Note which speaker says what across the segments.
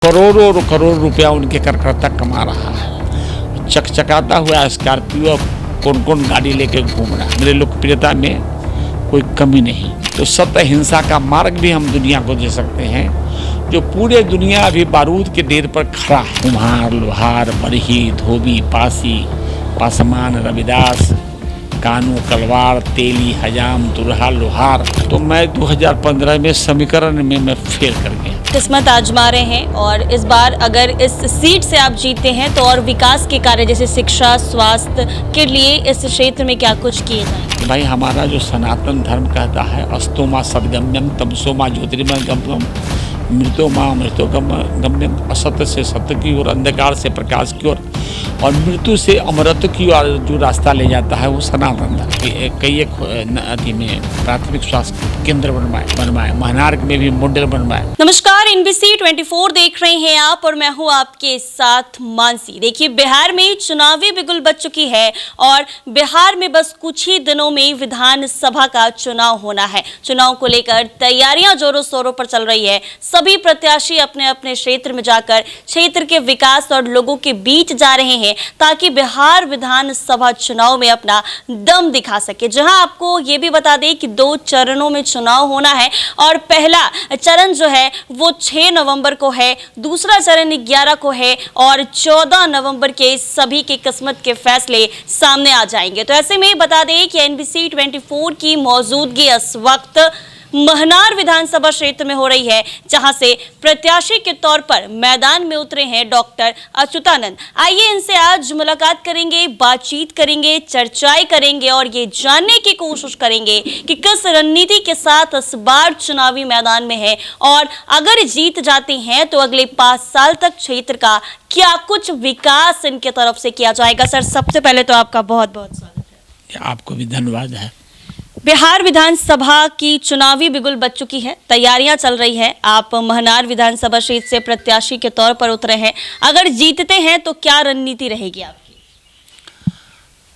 Speaker 1: करोड़ों और करोड़ रुपया उनके कार्यकर्ता कमा रहा है। चकचकाता हुआ स्कॉर्पियो कौन कौन गाड़ी लेके घूम रहा है। मेरे लोकप्रियता में कोई कमी नहीं। तो सत्य हिंसा का मार्ग भी हम दुनिया को दे सकते हैं, जो पूरे दुनिया अभी बारूद के ढेर पर खड़ा है। कुम्हार, लोहार, बरही, धोबी, पासी, पासमान, रविदास, कानू, कलवार, तेली, हजाम, दुल्हा, लोहार। तो मैं 2015 में समीकरण में मैं फेल कर गया।
Speaker 2: किस्मत आजमा रहे हैं और इस बार अगर इस सीट से आप जीते हैं तो और विकास के कार्य जैसे शिक्षा, स्वास्थ्य के लिए इस क्षेत्र में क्या कुछ किए जाएंगे?
Speaker 1: भाई, हमारा जो सनातन धर्म कहता है अस्तो मां सद्गम्यम तमसो मां ज्योतिर्मय गम्यम मृत्यो मां मृत्यो गम्यम, असत्य से सत्य की ओर, अंधकार से प्रकाश की ओर और मृत्यु से अमरत्व की ओर जो रास्ता ले जाता है वो सनातन धर्म। कई एक नदी में प्राथमिक स्वास्थ्य केंद्र बनवाए, महानार्क में भी मॉडल बनवाए।
Speaker 2: नमस्कार, NBC 24 देख रहे हैं आप और मैं हूं आपके साथ मानसी। देखिए, बिहार में चुनावी बिगुल बज चुकी है और बिहार में बस कुछ ही दिनों में विधानसभा का चुनाव होना है। चुनाव को लेकर तैयारियां जोरों शोरों पर चल रही है। सभी प्रत्याशी अपने अपने क्षेत्र में जाकर क्षेत्र के विकास और लोगों के बीच जा रहे हैं ताकि बिहार विधानसभा चुनाव में अपना दम दिखा सके। जहां आपको ये भी बता दें कि 2 चरणों में चुनाव होना है और पहला चरण जो है वो 6 नवंबर को है, दूसरा चरण 11 को है और 14 नवंबर के सभी के किस्मत के फैसले सामने आ जाएंगे। तो ऐसे में बता दें कि NBC 24 की मौजूदगी इस वक्त महनार विधानसभा क्षेत्र में हो रही है, जहां से प्रत्याशी के तौर पर मैदान में उतरे हैं डॉक्टर अच्युतानंद। आइए इनसे आज मुलाकात करेंगे, बातचीत करेंगे, चर्चाएं करेंगे और ये जानने की कोशिश करेंगे कि किस रणनीति के साथ इस बार चुनावी मैदान में है और अगर जीत जाते हैं तो अगले 5 साल तक क्षेत्र का क्या कुछ विकास इनके तरफ से किया जाएगा। सर, सबसे पहले तो आपका बहुत बहुत स्वागत है।
Speaker 1: आपको भी धन्यवाद है।
Speaker 2: बिहार विधानसभा की चुनावी बिगुल बज चुकी है, तैयारियां चल रही है। आप महनार विधानसभा क्षेत्र से प्रत्याशी के तौर पर उतरे हैं। अगर जीतते हैं तो क्या रणनीति रहेगी आपकी?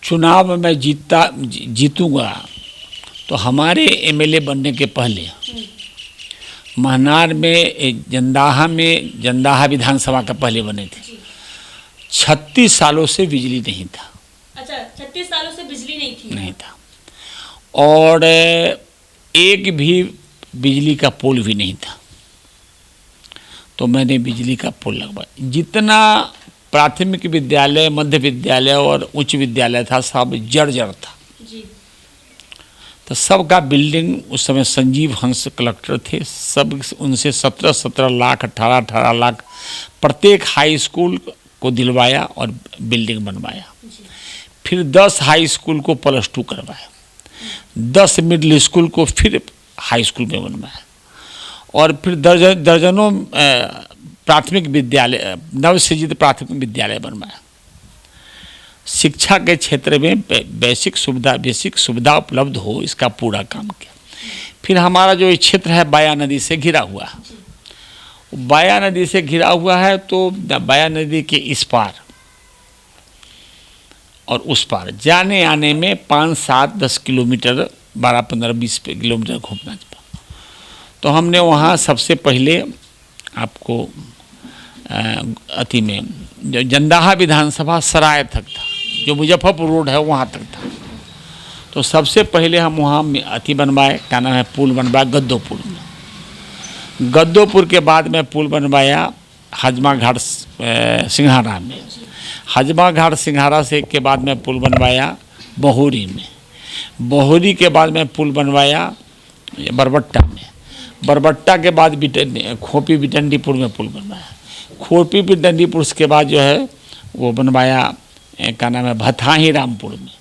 Speaker 1: चुनाव में जीतूंगा तो हमारे MLA बनने के पहले महनार में जंदाहा विधानसभा का पहले बने थे। 36 सालों से बिजली नहीं था।
Speaker 2: अच्छा, 36 सालों से बिजली नहीं
Speaker 1: था और एक भी बिजली का पोल भी नहीं था। तो मैंने बिजली का पोल लगवाया। जितना प्राथमिक विद्यालय, मध्य विद्यालय और उच्च विद्यालय था सब जर्जर था जी। तो सबका बिल्डिंग उस समय संजीव हंस कलेक्टर थे, सब उनसे 17-17 लाख 18-18 लाख प्रत्येक हाई स्कूल को दिलवाया और बिल्डिंग बनवाया। फिर 10 हाई स्कूल को +2 करवाया, 10 मिडिल स्कूल को फिर हाई स्कूल में बनवाया और फिर दर्जनों प्राथमिक विद्यालय, नवसृजित प्राथमिक विद्यालय बनवाया। शिक्षा के क्षेत्र में बेसिक सुविधा उपलब्ध हो, इसका पूरा काम किया। फिर हमारा जो क्षेत्र है बाया नदी से घिरा हुआ है। बाया नदी से घिरा हुआ है तो बाया नदी के इस पार और उस पार जाने आने में 5-7-10 किलोमीटर, 12-15-20 किलोमीटर घूमना था। तो हमने वहाँ सबसे पहले आपको अति में जो जंदाहा विधानसभा सराय तक था, जो मुजफ्फरपुर रोड है वहाँ तक था। तो सबसे पहले हम वहाँ अति बनवाए, क्या नाम है, पुल बनवाया गद्दोपुर में। गद्दोपुर के बाद में पुल बनवाया हजमा घाट सिंघारा में। हजमा घाट सिंघारा से के बाद में पुल बनवाया बहोरी में। बहोरी के बाद में पुल बनवाया बरबट्टा में। बरबट्टा के बाद खोपी बिटंडीपुर में पुल बनवाया। खोपी बिटंडीपुर के बाद जो है वो बनवाया, क्या नाम है, भथाही रामपुर में।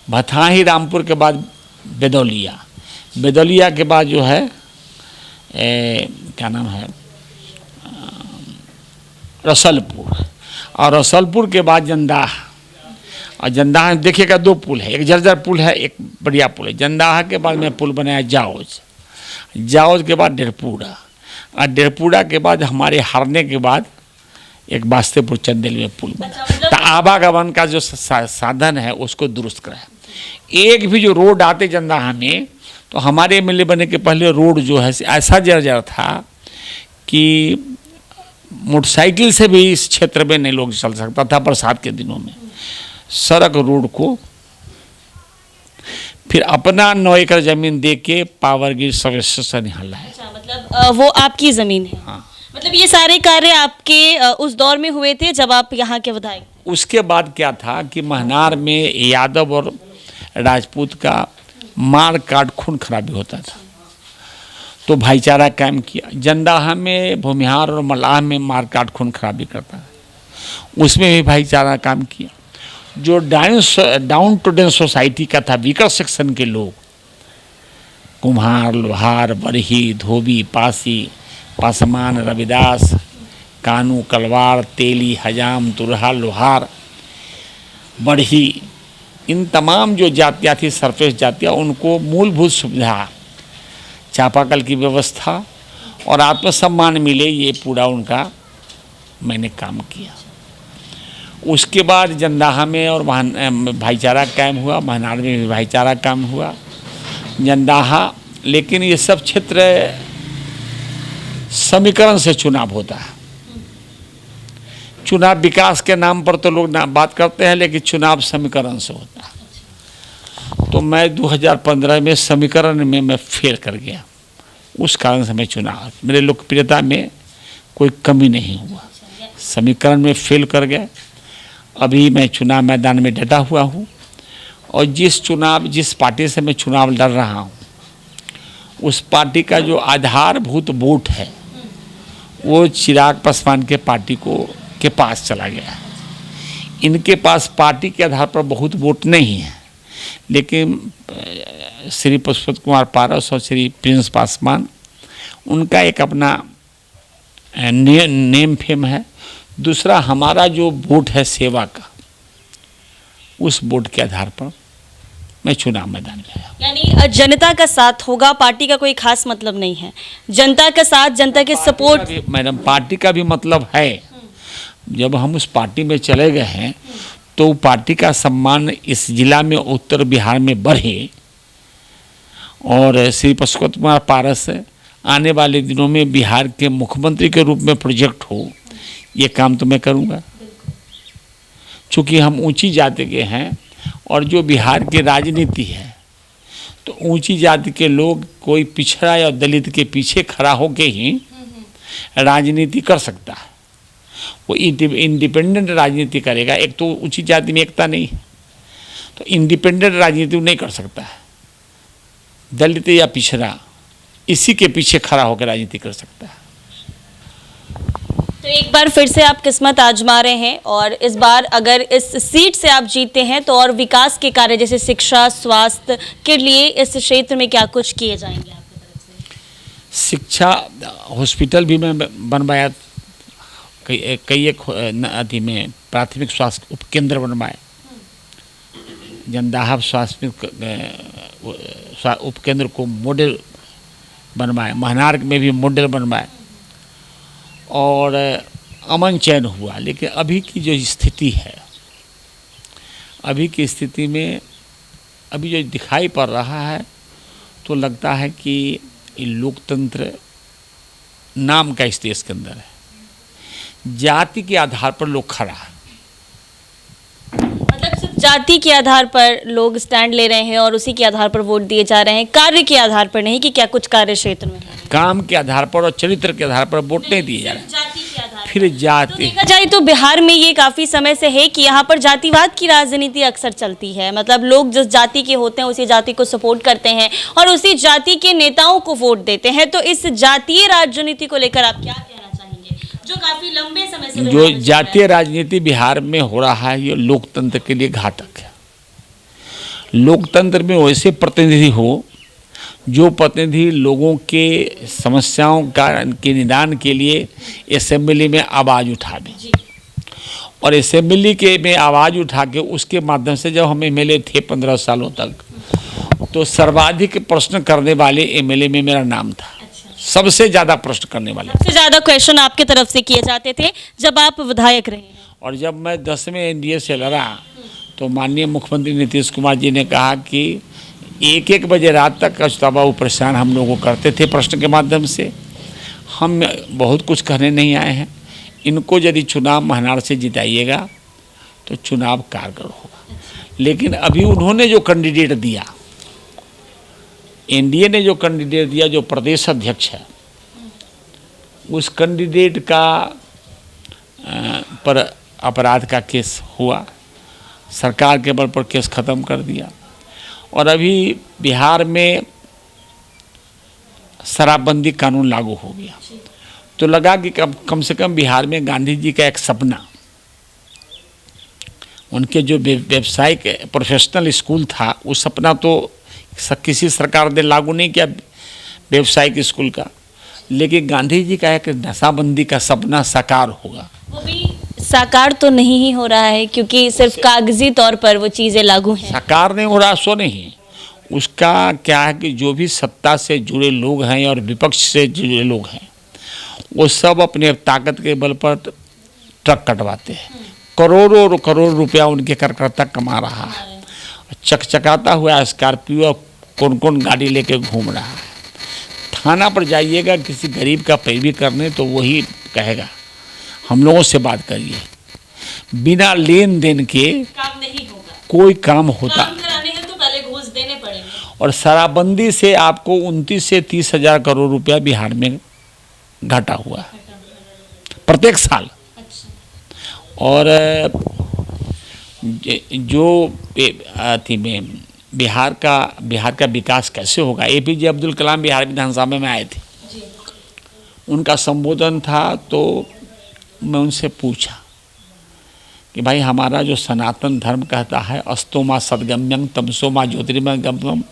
Speaker 1: भथाही रामपुर के बाद बेदौलिया के बाद जो है क्या नाम है, रसलपुर और रसलपुर के बाद जंदाह। और जंदाह देखिएगा 2 पुल है, एक जर्जर पुल है, एक बढ़िया पुल है। जंदाहा के बाद में पुल बनाया जाओज के बाद डेरपुरा और डेरपुरा के बाद हमारे हारने के बाद एक बास्तेपुर चंदेल में पुल बना। तो आवागमन का जो साधन है उसको दुरुस्त कराया। एक भी जो रोड आते जंदाहा में, तो हमारे MLA बनने के पहले रोड जो है ऐसा जर्जर था कि मोटरसाइकिल से भी इस क्षेत्र में नहीं लोग चल सकता था बरसात के दिनों में। सड़क रोड को फिर अपना 9 एकड़ जमीन दे के पावर ग्रिड सब स्टेशन यहाँ लाया।
Speaker 2: अच्छा, मतलब वो आपकी जमीन है।
Speaker 1: हाँ।
Speaker 2: मतलब ये सारे कार्य आपके उस दौर में हुए थे जब आप यहाँ के विधायक थे।
Speaker 1: उसके बाद क्या था कि महनार में यादव और राजपूत का मार काट खून खराबी होता था, तो भाईचारा कायम किया। जंदाहा में भूमिहार और मलाह में मार काट खून खराबी करता है, उसमें भी भाईचारा काम किया। जो डाउन टू डाउन सोसाइटी का था, वीकर सेक्शन के लोग, कुम्हार, लोहार, बरही, धोबी, पासी, पासमान, रविदास, कानू, कलवार, तेली, हजाम, तुरहा, लोहार, बरही, इन तमाम जो जातियाँ थी, सरफेस जातियाँ, उनको मूलभूत सुविधा, चापाकल की व्यवस्था और आत्मसम्मान मिले, ये पूरा उनका मैंने काम किया। उसके बाद जंदाहा में और भाईचारा कायम हुआ, महनार में भी भाईचारा कायम हुआ, जंदाहा। लेकिन ये सब क्षेत्र समीकरण से चुनाव होता है। चुनाव विकास के नाम पर तो लोग बात करते हैं, लेकिन चुनाव समीकरण से होता है। तो मैं 2015 में समीकरण में मैं फेल कर गया, उस कारण से मैं चुनाव, मेरे लोकप्रियता में कोई कमी नहीं हुआ, समीकरण में फेल कर गया। अभी मैं चुनाव मैदान में डटा हुआ हूँ, और जिस पार्टी से मैं चुनाव लड़ रहा हूँ, उस पार्टी का जो आधारभूत वोट है वो चिराग पासवान के पार्टी के पास चला गया। इनके पास पार्टी के आधार पर बहुत वोट नहीं है, लेकिन श्री पुष्पत कुमार पारस और श्री प्रिंस पासवान, उनका एक अपना नेम फेम है। दूसरा, हमारा जो वोट है सेवा का, उस वोट के आधार पर मैं चुनाव मैदान में आया।
Speaker 2: यानी जनता का साथ होगा, पार्टी का कोई खास मतलब नहीं है। जनता का साथ, जनता के सपोर्ट।
Speaker 1: मैडम, पार्टी का भी मतलब है। जब हम उस पार्टी में चले गए हैं तो पार्टी का सम्मान इस जिला में, उत्तर बिहार में बढ़े, और श्री पुष्पत कुमार पारस आने वाले दिनों में बिहार के मुख्यमंत्री के रूप में प्रोजेक्ट हो, ये काम तो मैं करूँगा। चूँकि हम ऊंची जाति के हैं, और जो बिहार की राजनीति है, तो ऊंची जाति के लोग कोई पिछड़ा या दलित के पीछे खड़ा होके ही राजनीति कर सकता है। वो इंडिपेंडेंट राजनीति करेगा। एक तो ऊंची जाति में एकता नहीं है, तो इंडिपेंडेंट राजनीति नहीं कर सकता है। दलित या पिछड़ा इसी के पीछे खड़ा होकर राजनीति कर सकता है।
Speaker 2: तो एक बार फिर से आप किस्मत आजमा रहे हैं, और इस बार अगर इस सीट से आप जीतते हैं तो और विकास के कार्य जैसे शिक्षा, स्वास्थ्य के लिए इस क्षेत्र में क्या कुछ किए जाएंगे आपकी तरफ से?
Speaker 1: शिक्षा, हॉस्पिटल भी मैं बनवाया, कई एक अथी में प्राथमिक स्वास्थ्य उपकेंद्र बनवाए, जंदाहा स्वास्थ्य उपकेंद्र को मॉडल बनवाए, महनार में भी मॉडल बनवाए, और अमन चैन हुआ। लेकिन अभी की जो स्थिति है, अभी की स्थिति में अभी जो दिखाई पड़ रहा है, तो लगता है कि ये लोकतंत्र नाम का इस देश के अंदर है, जाति के आधार पर लोग खड़ा है।
Speaker 2: मतलब सिर्फ जाति के आधार पर लोग स्टैंड ले रहे हैं और उसी के आधार पर वोट दिए जा रहे हैं, कार्य के आधार पर नहीं कि क्या कुछ कार्य क्षेत्र में है।
Speaker 1: काम के आधार पर और चरित्र के आधार पर वोट नहीं दिए जा रहे। फिर
Speaker 2: तो
Speaker 1: जाति,
Speaker 2: देखा जाए तो बिहार में ये काफी समय से है कि यहाँ पर जातिवाद की राजनीति अक्सर चलती है। मतलब लोग जिस जाति के होते हैं उसी जाति को सपोर्ट करते हैं और उसी जाति के नेताओं को वोट देते हैं। तो इस जातीय राजनीति को लेकर आप क्या कहना चाहेंगे, जो काफी लंबे समय से
Speaker 1: जो जातीय राजनीति बिहार में हो रहा है, ये लोकतंत्र के लिए घातक है। लोकतंत्र में वैसे प्रतिनिधि हो जो प्रतिनिधि लोगों के समस्याओं के निदान के लिए असेंबली में आवाज़ उठावे, और असेंबली में आवाज़ उठा के उसके माध्यम से, जब हम एमएलए थे 15 सालों तक, तो सर्वाधिक प्रश्न करने वाले एमएलए में मेरा नाम था। सबसे ज़्यादा प्रश्न करने वाले,
Speaker 2: सबसे ज़्यादा क्वेश्चन आपके तरफ से किए जाते थे जब आप विधायक रहे हैं।
Speaker 1: और जब मैं 10वें एनडीए से लड़ा, तो माननीय मुख्यमंत्री नीतीश कुमार जी ने कहा कि 1-1 बजे रात तक अछताबाबू परेशान हम लोगों को करते थे प्रश्न के माध्यम से। हम बहुत कुछ कहने नहीं आए हैं, इनको यदि चुनाव महनार से जिताइएगा तो चुनाव कारगर होगा। लेकिन अभी उन्होंने जो कैंडिडेट दिया, एनडीए ने जो कैंडिडेट दिया, जो प्रदेश अध्यक्ष है, उस कैंडिडेट का पर अपराध का केस हुआ, सरकार के बल पर केस खत्म कर दिया। और अभी बिहार में शराबबंदी कानून लागू हो गया, तो लगा कि कम से कम बिहार में गांधी जी का एक सपना, उनके जो व्यवसायिक प्रोफेशनल स्कूल था, वो सपना तो किसी सरकार ने लागू नहीं किया व्यवसायिक स्कूल का, लेकिन गांधी जी का एक नशाबंदी का सपना साकार होगा।
Speaker 2: वो भी साकार तो नहीं ही हो रहा है, क्योंकि सिर्फ कागजी तौर पर वो चीज़ें लागू हैं।
Speaker 1: साकार नहीं हो रहा सो नहीं, उसका क्या है कि जो भी सत्ता से जुड़े लोग हैं और विपक्ष से जुड़े लोग हैं, वो सब अपने ताकत के बल पर ट्रक कटवाते हैं। करोड़ों और करोड़ रुपया उनके कार्यकर्ता कमा रहा है। चकचकाता हुआ स्कॉर्पियो कौन कौन गाड़ी लेके घूम रहा है। थाना पर जाइएगा किसी गरीब का पैरवी करने, तो वही कहेगा हम लोगों से बात करिए। बिना लेन देन के
Speaker 2: काम नहीं होगा,
Speaker 1: कोई काम होता।
Speaker 2: काम कराने हैं तो पहले घूस देने पड़ेंगे।
Speaker 1: और शराबबंदी से आपको 29 से 30 हजार करोड़ रुपया बिहार में घाटा हुआ है प्रत्येक साल। और जो अथी में बिहार का विकास कैसे होगा। एपीजे अब्दुल कलाम बिहार विधानसभा में आए थे, उनका संबोधन था, तो मैं उनसे पूछा कि भाई हमारा जो सनातन धर्म कहता है अस्तो माँ सदगम्यम तमसो माँ ज्योतिर्मय गम्यम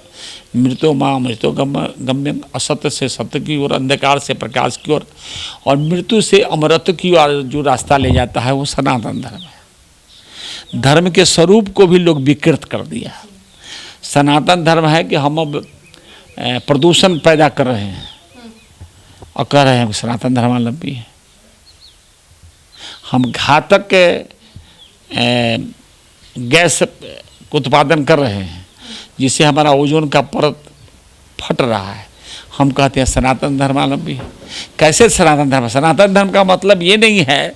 Speaker 1: मृतो माँ अमृतो गम्यम, असत्य से सत्य की ओर, अंधकार से प्रकाश की ओर और मृत्यु से अमरत्व की ओर जो रास्ता ले जाता है वो सनातन धर्म है। धर्म के स्वरूप को भी लोग विकृत कर दिया। सनातन धर्म है कि हम अब प्रदूषण पैदा कर रहे हैं और कह रहे हैं कि सनातन धर्मावलंबी है। हम घातक गैस उत्पादन कर रहे हैं जिससे हमारा ओजोन का परत फट रहा है, हम कहते हैं सनातन धर्मावलंबी है। कैसे सनातन धर्म? सनातन धर्म का मतलब ये नहीं है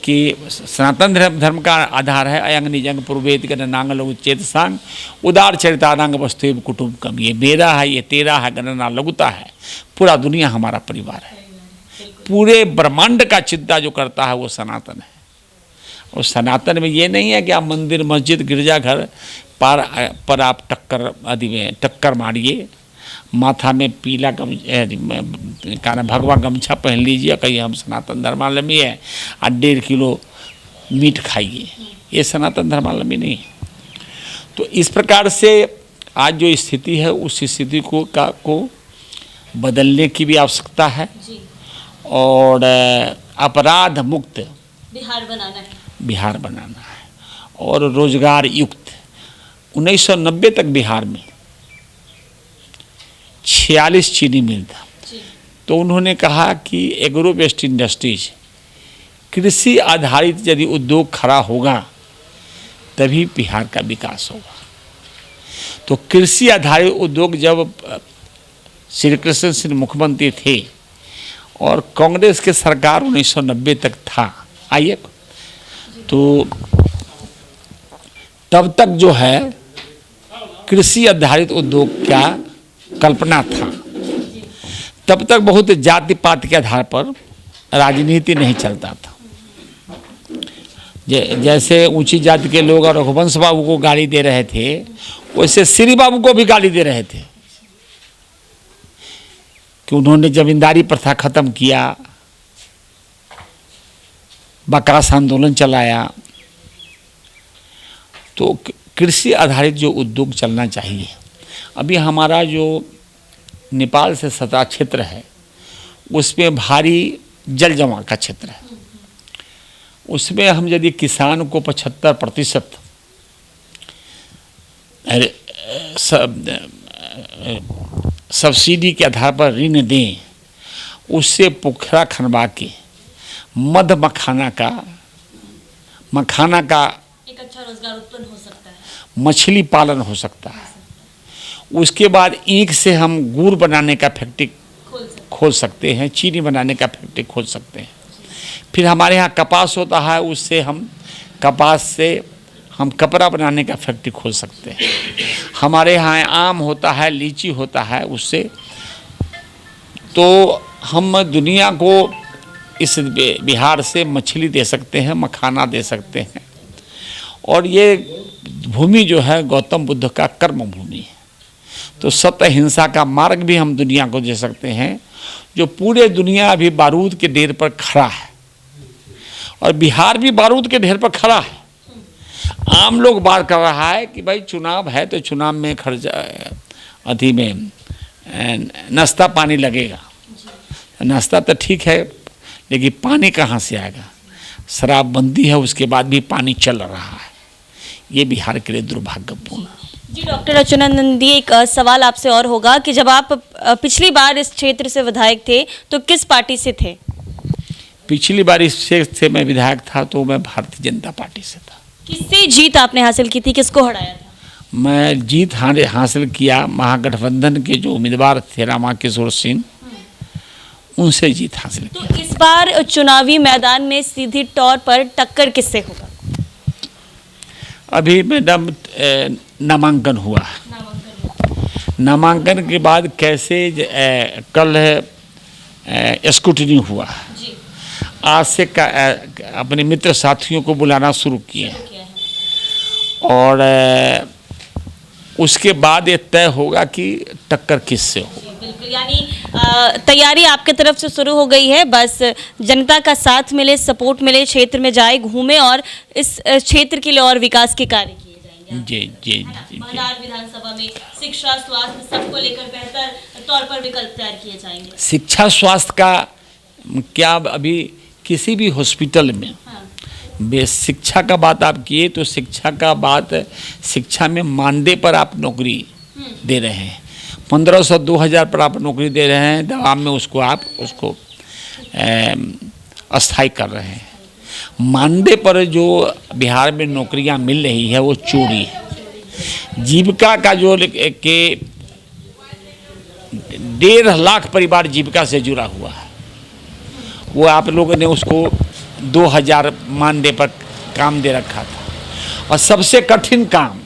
Speaker 1: कि सनातन धर्म का आधार है अयंग निजंग पूर्वेद गणनांग लघु चेत सांग उदार चरितानांग वस्तु कुटुंबकम। ये मेरा है, ये तेरा है, गणना लघुता है, पूरा दुनिया हमारा परिवार है। पूरे ब्रह्मांड का चिंता जो करता है वो सनातन है। और सनातन में ये नहीं है कि आप मंदिर मस्जिद गिरजाघर पर आप टक्कर मारिए, माथा में पीला भगवा गमछा पहन लीजिए, कहिए हम सनातन धर्मावलंबी है, और 1.5 किलो मीट खाइए, ये सनातन धर्मावलंबी नहीं है। तो इस प्रकार से आज जो स्थिति है उस स्थिति को बदलने की भी आवश्यकता है और अपराध मुक्त बिहार बनाना है और रोजगार युक्त। 1990 तक बिहार में 46 चीनी मिल था, तो उन्होंने कहा कि एग्रो बेस्ड इंडस्ट्रीज, कृषि आधारित यदि उद्योग खड़ा होगा तभी बिहार का विकास होगा। तो कृषि आधारित उद्योग जब श्री कृष्ण सिंह मुख्यमंत्री थे और कांग्रेस के सरकार 1990 तक था, आइए, तो तब तक जो है कृषि आधारित उद्योग क्या कल्पना था। तब तक बहुत जाति पात के आधार पर राजनीति नहीं चलता था। जैसे ऊंची जाति के लोग और रघुवंश बाबू को गाली दे रहे थे, वैसे श्री बाबू को भी गाली दे रहे थे कि उन्होंने जमींदारी प्रथा खत्म किया, बकास आंदोलन चलाया। तो कृषि आधारित जो उद्योग चलना चाहिए। अभी हमारा जो नेपाल से सटा क्षेत्र है उसमें भारी जल जमाव का क्षेत्र है। उसमें हम यदि किसान को 75% सब्सिडी के आधार पर ऋण दें, उससे पोखरा खनवा के मध मखाना का
Speaker 2: एक अच्छा रोजगार उत्पन्न हो सकता है,
Speaker 1: मछली पालन हो सकता है। उसके बाद ईख से हम गुड़ बनाने का फैक्ट्री खोल सकते हैं, चीनी बनाने का फैक्ट्री खोल सकते हैं। फिर हमारे यहाँ कपास होता है, उससे हम कपास से हम कपड़ा बनाने का फैक्ट्री खोल सकते हैं। हमारे यहाँ आम होता है, लीची होता है, उससे तो हम दुनिया को इस बिहार से मछली दे सकते हैं, मखाना दे सकते हैं। और ये भूमि जो है गौतम बुद्ध का कर्म भूमि है, तो सत्य हिंसा का मार्ग भी हम दुनिया को दे सकते हैं। जो पूरे दुनिया अभी बारूद के ढेर पर खड़ा है और बिहार भी बारूद के ढेर पर खड़ा है। आम लोग बात कर रहा है कि भाई चुनाव है तो चुनाव में खर्चा अति में नाश्ता पानी लगेगा। नाश्ता तो ठीक है, लेकिन पानी कहाँ से आएगा? शराबबंदी है, उसके बाद भी पानी चल रहा है। ये बिहार के लिए दुर्भाग्यपूर्ण है।
Speaker 2: जी डॉक्टर अच्युतानंद, एक सवाल आपसे और होगा कि जब आप पिछली बार इस क्षेत्र से विधायक थे तो किस पार्टी से थे?
Speaker 1: पिछली बार इस क्षेत्र से मैं विधायक था तो मैं भारतीय जनता पार्टी से था।
Speaker 2: किससे जीत आपने हासिल की थी, किसको हराया था?
Speaker 1: मैं जीत हासिल किया महागठबंधन के जो उम्मीदवार थे रामा किशोर सिंह, उनसे जीत हासिल की।
Speaker 2: तो इस बार चुनावी मैदान में सीधी तौर पर टक्कर किससे होगा?
Speaker 1: अभी मैडम नामांकन हुआ, नामांकन के बाद कैसे कल स्क्रूटनी हुआ, आज से अपने मित्र साथियों को बुलाना शुरू किए और उसके बाद ये तय होगा कि टक्कर किससे हो।
Speaker 2: बिल्कुल, यानी तैयारी आपके तरफ से शुरू हो गई है, बस जनता का साथ मिले, सपोर्ट मिले, क्षेत्र में जाए, घूमे और इस क्षेत्र के लिए और विकास के कार्य किए जाएंगे।
Speaker 1: जी जी जी।
Speaker 2: बिहार विधानसभा में शिक्षा, स्वास्थ्य सबको लेकर बेहतर तौर पर विकल्प तैयार किए जाएंगे।
Speaker 1: शिक्षा स्वास्थ्य का क्या, अभी किसी भी हॉस्पिटल में शिक्षा का बात आप किए तो शिक्षा का बात, शिक्षा में मानदेय पर आप नौकरी दे रहे हैं, 1500 2000 पर आप नौकरी दे रहे हैं, दवा में उसको आप उसको अस्थायी कर रहे हैं। मानदेय पर जो बिहार में नौकरियां मिल रही है वो चोरी है। जीविका का जो के 1.5 लाख परिवार जीविका से जुड़ा हुआ है, वो आप लोगों ने उसको 2000 मानदेय पर काम दे रखा था। और सबसे कठिन काम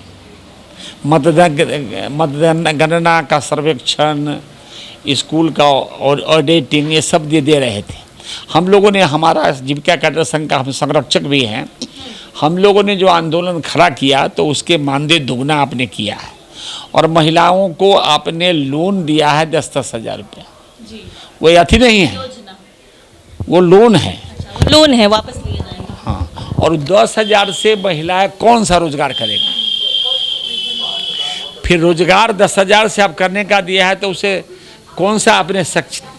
Speaker 1: मतदान गणना का सर्वेक्षण, स्कूल का ऑडिटिंग, ये सब दे रहे थे। हम लोगों ने, हमारा जीविका कैडर संघ का हम संरक्षक भी हैं, हम लोगों ने जो आंदोलन खड़ा किया तो उसके मानदेय दुगना आपने किया है। और महिलाओं को आपने लोन दिया है 10-10 हज़ार रुपया। वो अति नहीं है, वो लोन है,
Speaker 2: लोन है, वापस लिए जाएंगे।
Speaker 1: हाँ, और 10,000 से महिलाएं कौन सा रोजगार करेगा? फिर रोजगार 10,000 से आप करने का दिया है तो उसे कौन सा आपने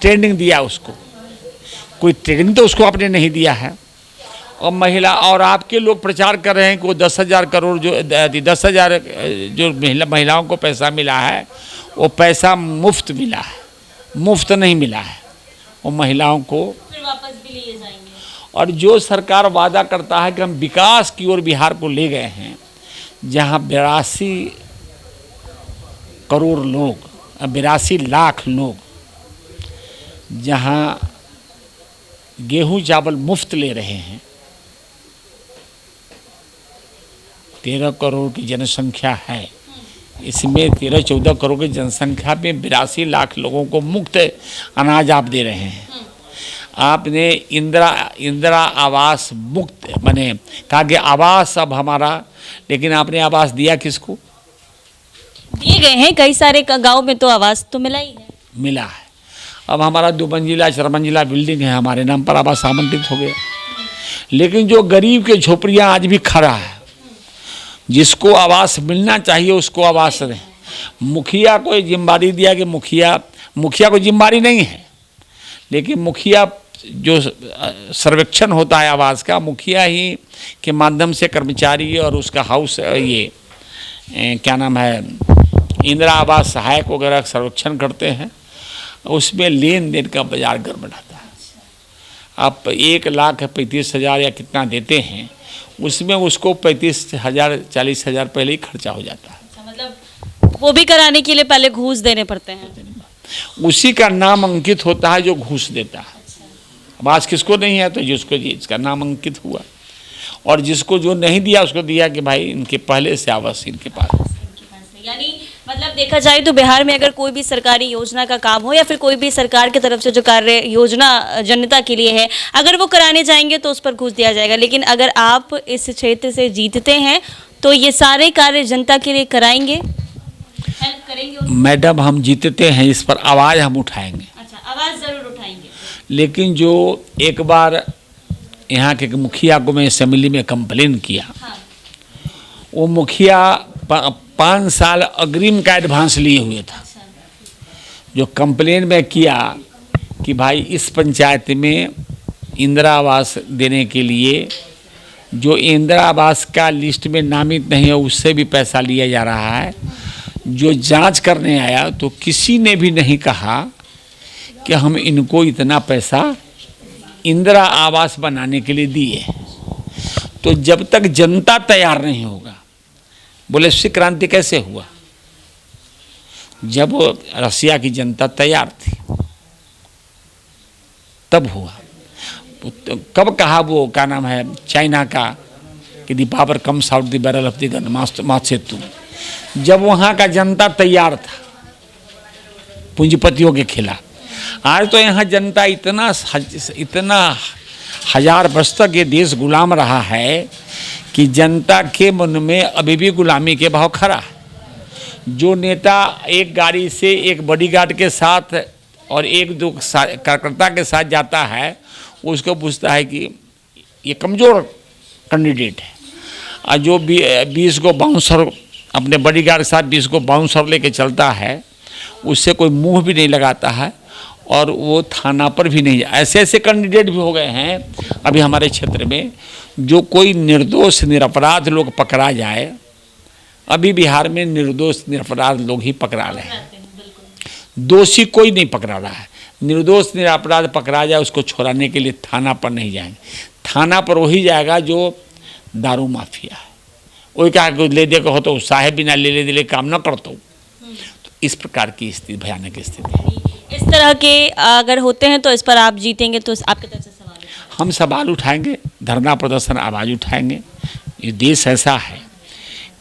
Speaker 1: ट्रेनिंग दिया? उसको कोई ट्रेनिंग तो उसको आपने नहीं दिया है। और महिला, और आपके लोग प्रचार कर रहे हैं कि वो 10,000 करोड़ जो 10,000 जो महिलाओं को पैसा मिला है वो पैसा मुफ्त मिला है। मुफ्त नहीं मिला है, वो महिलाओं को
Speaker 2: फिर वापस भी लिए जाएंगे।
Speaker 1: और जो सरकार वादा करता है कि हम विकास की ओर बिहार को ले गए हैं, जहां 82 करोड़ लोग, 82 लाख लोग जहां गेहूं चावल मुफ्त ले रहे हैं, 13 करोड़ की जनसंख्या है, इसमें 13-14 करोड़ की जनसंख्या में 82 लाख लोगों को मुफ्त अनाज आप दे रहे हैं। आपने इंदिरा आवास मुक्त बने, कहा कि आवास अब हमारा, लेकिन आपने आवास दिया किसको?
Speaker 2: दिए गए हैं, कई सारे गांव में तो आवास तो मिला ही है।
Speaker 1: मिला है। अब हमारा 2 मंजिला 4 मंजिला बिल्डिंग है, हमारे नाम पर आवास आमंत्रित हो गया। लेकिन जो गरीब के झोपड़ियाँ आज भी खड़ा है, जिसको आवास मिलना चाहिए उसको आवास दें। मुखिया को जिम्मेदारी दिया कि मुखिया को जिम्मेदारी नहीं है, लेकिन मुखिया जो सर्वेक्षण होता है आवास का, मुखिया ही के माध्यम से कर्मचारी और उसका हाउस क्या नाम है, इंदिरा आवास सहायक वगैरह सर्वेक्षण करते हैं। उसमें लेन देन का बाजार गड़बड़ रहता है। आप 1,35,000 या कितना देते हैं, उसमें उसको 35,000 40,000 पहले ही खर्चा हो जाता है।
Speaker 2: मतलब वो भी कराने के लिए पहले घूस देने पड़ते हैं।
Speaker 1: उसी का नाम अंकित होता है जो घूस देता है। आवास किसको नहीं है, तो जिसको जिसका नाम अंकित हुआ, और जिसको जो नहीं दिया उसको दिया कि भाई इनके पहले से आवास इनके पास।
Speaker 2: यानी मतलब देखा जाए तो बिहार में अगर कोई भी सरकारी योजना का काम हो या फिर कोई भी सरकार की तरफ से जो कार्य योजना जनता के लिए है, अगर वो कराने जाएंगे तो उस पर घूस दिया जाएगा, लेकिन अगर आप इस क्षेत्र से जीतते हैं तो ये सारे कार्य जनता के लिए कराएंगे, हेल्प करेंगे उनको?
Speaker 1: मैडम, हम जीतते हैं, इस पर आवाज़ हम उठाएंगे।
Speaker 2: अच्छा, आवाज़ ज़रूर उठाएंगे।
Speaker 1: लेकिन जो एक बार यहाँ के मुखिया को मैं असेंबली में कंप्लेन किया,
Speaker 2: हाँ।
Speaker 1: वो मुखिया 5 साल अग्रिम का एडवांस लिए हुए था। जो कंप्लेन में किया कि भाई इस पंचायत में इंदिरा आवास देने के लिए जो इंदिरा आवास का लिस्ट में नामित नहीं है उससे भी पैसा लिया जा रहा है। जो जांच करने आया तो किसी ने भी नहीं कहा कि हम इनको इतना पैसा इंदिरा आवास बनाने के लिए दिए। तो जब तक जनता तैयार नहीं होगा, बोले सिख क्रांति कैसे हुआ? जब रसिया की जनता तैयार थी तब हुआ। कब कहा वो क्या नाम है चाइना का कि the power comes out the barrel of the gun मात्सेतु, जब वहाँ का जनता तैयार था पूंजीपतियों के खिलाफ। आज तो यहाँ जनता इतना हजार वर्ष तक ये देश गुलाम रहा है कि जनता के मन में अभी भी गुलामी के भाव खड़ा है। जो नेता एक गाड़ी से एक बॉडीगार्ड के साथ और एक दो कार्यकर्ता के साथ जाता है, उसको पूछता है कि ये कमज़ोर कैंडिडेट है, और जो 20 को बाउंसर अपने बॉडीगार्ड के साथ 20 को बाउंसर लेके चलता है, उससे कोई मुंह भी नहीं लगाता है और वो थाना पर भी नहीं। ऐसे ऐसे कैंडिडेट भी हो गए हैं अभी हमारे क्षेत्र में। जो कोई निर्दोष निरपराध लोग पकड़ा जाए, अभी बिहार में निर्दोष निरपराध लोग ही पकड़ा रहे हैं, दोषी कोई नहीं पकड़ा रहा है। निर्दोष निरपराध पकड़ा जाए उसको छोड़ाने के लिए थाना पर नहीं जाएंगे। थाना पर वही जाएगा जो दारू माफिया है, वही कहा कि ले दे हो तो साहेब बिना ले दे काम न करता हूँ। तो इस प्रकार की स्थिति, भयानक स्थिति।
Speaker 2: इस तरह के अगर होते हैं तो इस पर आप जीतेंगे, तो आपके तरफ से सवाल है?
Speaker 1: हम सवाल उठाएंगे, धरना प्रदर्शन आवाज़ उठाएंगे। ये देश ऐसा है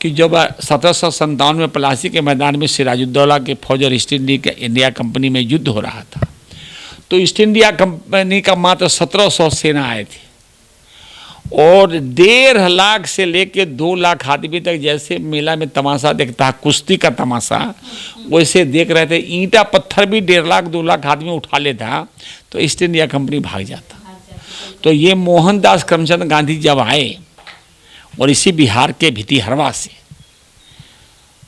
Speaker 1: कि जब 1797 में प्लासी के मैदान में सिराजुद्दौला के फौज और ईस्ट इंडिया कंपनी में युद्ध हो रहा था, तो ईस्ट इंडिया कंपनी का मात्र 1700 सेना आए थे और 1.5 लाख से लेके 2 लाख आदमी तक जैसे मेला में तमाशा देखता है, कुश्ती का तमाशा, वैसे देख रहे थे। ईंटा पत्थर भी 1.5 लाख 2 लाख आदमी उठा लेता तो ईस्ट इंडिया कंपनी भाग जाता। तो ये मोहनदास करमचंद गांधी जब आए और इसी बिहार के भितिहरवा से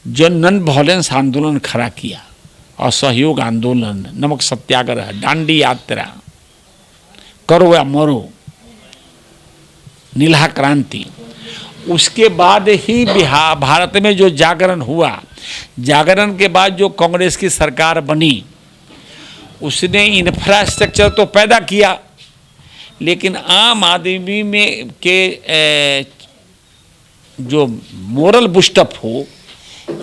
Speaker 1: जो नॉन वायलेंस आंदोलन खड़ा किया, असहयोग आंदोलन, नमक सत्याग्रह, दांडी यात्रा, करो या मरो, नीला क्रांति, उसके बाद ही बिहार भारत में जो जागरण हुआ, जागरण के बाद जो कांग्रेस की सरकार बनी, उसने इंफ्रास्ट्रक्चर तो पैदा किया, लेकिन आम आदमी में के जो मोरल बुस्टअप हो,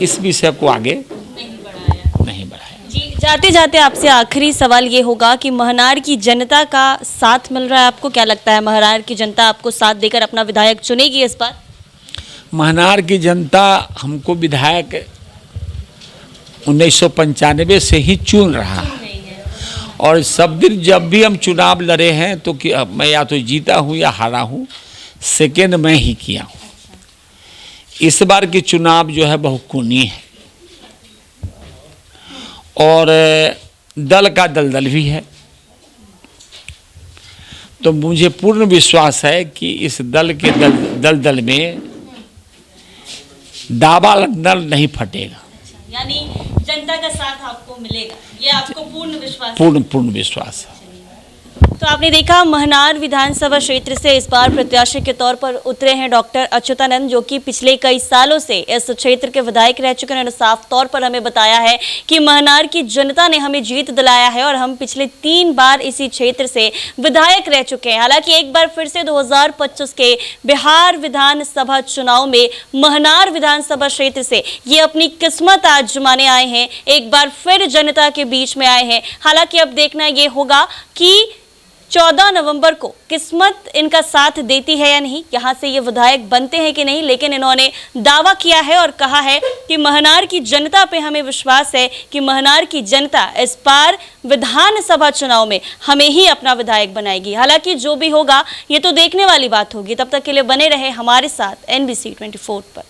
Speaker 1: इस विषय को आगे नहीं बढ़ाया।
Speaker 2: जी, जाते जाते आपसे आखिरी सवाल ये होगा कि महनार की जनता का साथ मिल रहा है आपको? क्या लगता है महनार की जनता आपको साथ देकर अपना विधायक चुनेगी इस बार?
Speaker 1: महनार की जनता हमको विधायक 1995 से ही चुन रहा है, और सब दिन जब भी हम चुनाव लड़े हैं तो कि मैं या तो जीता हूँ या हारा हूँ, सेकेंड मैं ही किया हूँ। इस बार की चुनाव जो है बहुकोणीय है और दल का दलदल भी है। तो मुझे पूर्ण विश्वास है कि इस दल के दलदल में दावा नल नहीं फटेगा।
Speaker 2: यानी जनता का साथ आपको मिलेगा, ये आपको पूर्ण विश्वास?
Speaker 1: पूर्ण विश्वास है।
Speaker 2: तो आपने देखा महनार विधानसभा क्षेत्र से इस बार प्रत्याशी के तौर पर उतरे हैं डॉक्टर अच्युतानंद, जो कि पिछले कई सालों से इस क्षेत्र के विधायक रह चुके हैं। उन्होंने साफ तौर पर हमें बताया है कि महनार की जनता ने हमें जीत दिलाया है और हम पिछले 3 बार इसी क्षेत्र से विधायक रह चुके हैं। हालांकि एक बार फिर से 2025 के बिहार विधानसभा चुनाव में महनार विधानसभा क्षेत्र से ये अपनी किस्मत आजमाने आए हैं, एक बार फिर जनता के बीच में आए हैं। हालांकि अब देखना ये होगा कि 14 नवंबर को किस्मत इनका साथ देती है या नहीं, यहाँ से ये विधायक बनते हैं कि नहीं, लेकिन इन्होंने दावा किया है और कहा है कि महनार की जनता पे हमें विश्वास है कि महनार की जनता इस बार विधानसभा चुनाव में हमें ही अपना विधायक बनाएगी। हालांकि जो भी होगा ये तो देखने वाली बात होगी। तब तक के लिए बने रहे हमारे साथ NBC 24 पर।